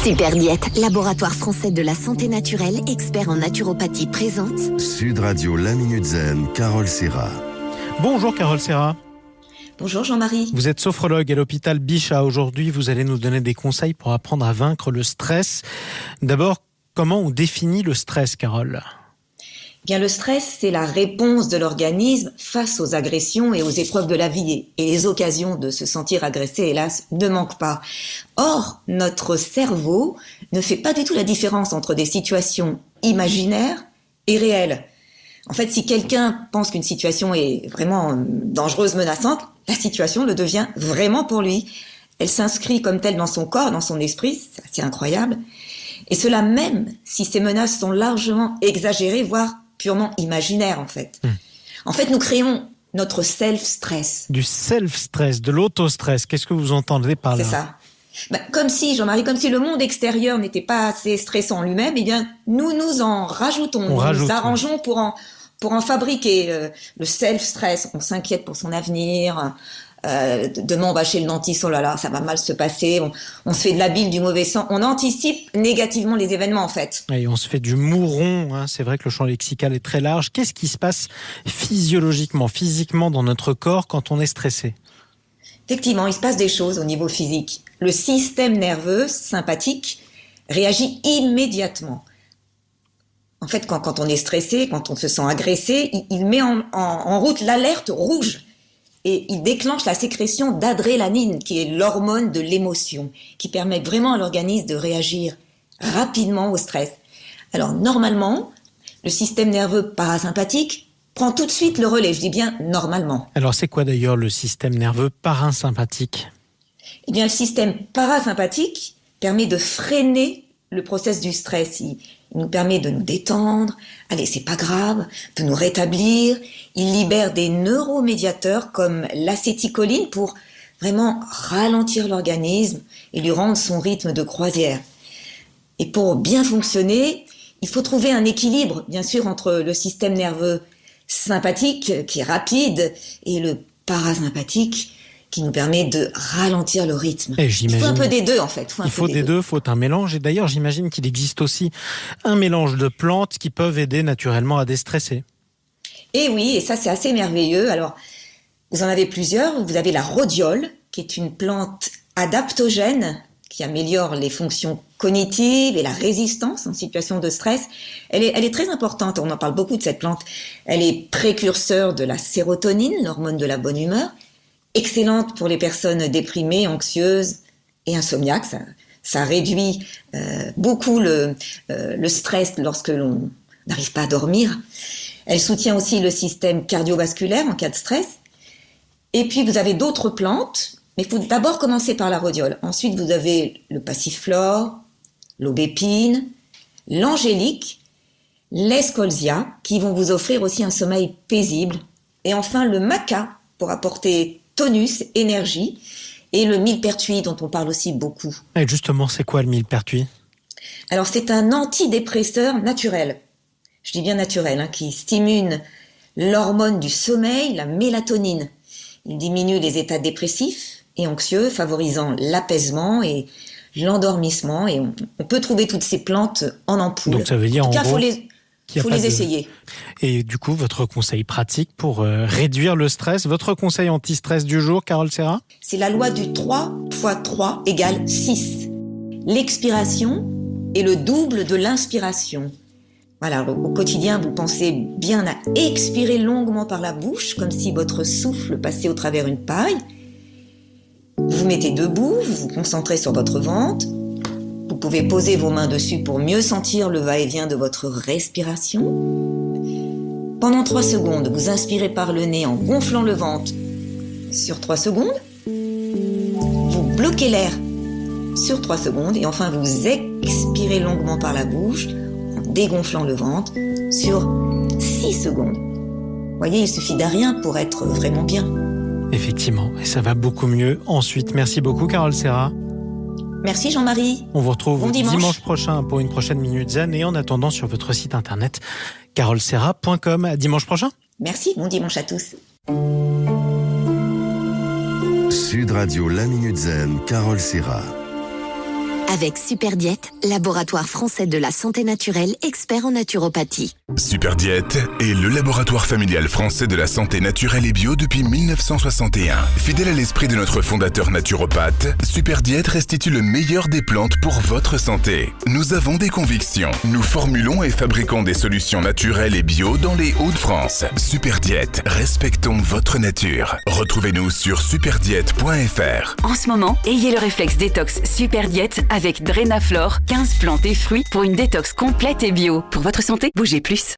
Super Diète, laboratoire français de la santé naturelle, expert en naturopathie présente. Sud Radio, la Minute Zen, Carole Serra. Bonjour Carole Serra. Bonjour Jean-Marie. Vous êtes sophrologue à l'hôpital Bichat. Aujourd'hui, vous allez nous donner des conseils pour apprendre à vaincre le stress. D'abord, comment on définit le stress, Carole ? Bien, le stress, c'est la réponse de l'organisme face aux agressions et aux épreuves de la vie. Et les occasions de se sentir agressé, hélas, ne manquent pas. Or, notre cerveau ne fait pas du tout la différence entre des situations imaginaires et réelles. En fait, si quelqu'un pense qu'une situation est vraiment dangereuse, menaçante, la situation le devient vraiment pour lui. Elle s'inscrit comme telle dans son corps, dans son esprit, c'est assez incroyable. Et cela même si ces menaces sont largement exagérées, voire purement imaginaires en fait. En fait, nous créons notre self-stress. Du self-stress, de l'auto-stress, qu'est-ce que vous entendez par là ? C'est ça. Comme si, Jean-Marie, comme si le monde extérieur n'était pas assez stressant en lui-même, eh bien, nous en rajoutons, nous arrangeons pour en fabriquer le self-stress. On s'inquiète pour son avenir. Demain on va chez le dentiste, oh là là, ça va mal se passer. On se fait de la bile, du mauvais sang. On anticipe négativement les événements en fait. Et on se fait du mouron. C'est vrai que le champ lexical est très large. Qu'est-ce qui se passe physiologiquement, physiquement dans notre corps quand on est stressé ? Effectivement, il se passe des choses au niveau physique. Le système nerveux sympathique réagit immédiatement. En fait, quand on est stressé, quand on se sent agressé, il met en route l'alerte rouge et il déclenche la sécrétion d'adrénaline, qui est l'hormone de l'émotion, qui permet vraiment à l'organisme de réagir rapidement au stress. Alors, normalement, le système nerveux parasympathique prend tout de suite le relais, je dis bien normalement. Alors, c'est quoi d'ailleurs le système nerveux parasympathique ? Eh bien, le système parasympathique permet de freiner le process du stress. Il nous permet de nous détendre, allez, c'est pas grave, de nous rétablir. Il libère des neuromédiateurs comme l'acétylcholine pour vraiment ralentir l'organisme et lui rendre son rythme de croisière. Et pour bien fonctionner, il faut trouver un équilibre, bien sûr, entre le système nerveux sympathique, qui est rapide, et le parasympathique, qui nous permet de ralentir le rythme. Il faut un peu des deux, en fait. Il faut des deux, il faut un mélange. Et d'ailleurs, j'imagine qu'il existe aussi un mélange de plantes qui peuvent aider naturellement à déstresser. Et oui, et ça, c'est assez merveilleux. Alors, vous en avez plusieurs. Vous avez la rhodiole, qui est une plante adaptogène, qui améliore les fonctions cognitives et la résistance en situation de stress. Elle est très importante. On en parle beaucoup de cette plante. Elle est précurseur de la sérotonine, l'hormone de la bonne humeur. Excellente pour les personnes déprimées, anxieuses et insomniaques. Ça réduit beaucoup le stress lorsque l'on n'arrive pas à dormir. Elle soutient aussi le système cardiovasculaire en cas de stress. Et puis vous avez d'autres plantes, mais il faut d'abord commencer par la rhodiole. Ensuite vous avez le passiflore, l'aubépine, l'angélique, l'escolzia, qui vont vous offrir aussi un sommeil paisible. Et enfin le maca, pour apporter tonus, énergie, et le millepertuis dont on parle aussi beaucoup. Et justement, c'est quoi le millepertuis ? Alors c'est un antidépresseur naturel, je dis bien naturel, qui stimule l'hormone du sommeil, la mélatonine. Il diminue les états dépressifs et anxieux, favorisant l'apaisement et l'endormissement, et on peut trouver toutes ces plantes en ampoule. Donc ça veut dire en tout cas, il faut les essayer. Et du coup, votre conseil pratique pour réduire le stress, votre conseil anti-stress du jour, Carole Serra ? C'est la loi du 3 × 3 = 6. L'expiration est le double de l'inspiration. Voilà, au quotidien, vous pensez bien à expirer longuement par la bouche, comme si votre souffle passait au travers une paille. Vous vous mettez debout, vous vous concentrez sur votre ventre. Vous pouvez poser vos mains dessus pour mieux sentir le va-et-vient de votre respiration. Pendant 3 secondes, vous inspirez par le nez en gonflant le ventre sur 3 secondes. Vous bloquez l'air sur 3 secondes et enfin vous expirez longuement par la bouche en dégonflant le ventre sur 6 secondes. Vous voyez, il suffit de rien pour être vraiment bien. Effectivement, et ça va beaucoup mieux ensuite. Merci beaucoup, Carole Serra. Merci Jean-Marie. On vous retrouve bon dimanche prochain pour une prochaine Minute Zen et en attendant sur votre site internet caroleserra.com. À dimanche prochain. Merci, bon dimanche à tous. Sud Radio, la Minute Zen, Carole Serra. Avec Superdiète, laboratoire français de la santé naturelle, expert en naturopathie. Superdiète est le laboratoire familial français de la santé naturelle et bio depuis 1961. Fidèle à l'esprit de notre fondateur naturopathe, Superdiète restitue le meilleur des plantes pour votre santé. Nous avons des convictions. Nous formulons et fabriquons des solutions naturelles et bio dans les Hauts-de-France. Superdiète, respectons votre nature. Retrouvez-nous sur superdiète.fr. En ce moment, ayez le réflexe détox Superdiète avec Drenaflore, 15 plantes et fruits pour une détox complète et bio. Pour votre santé, bougez plus.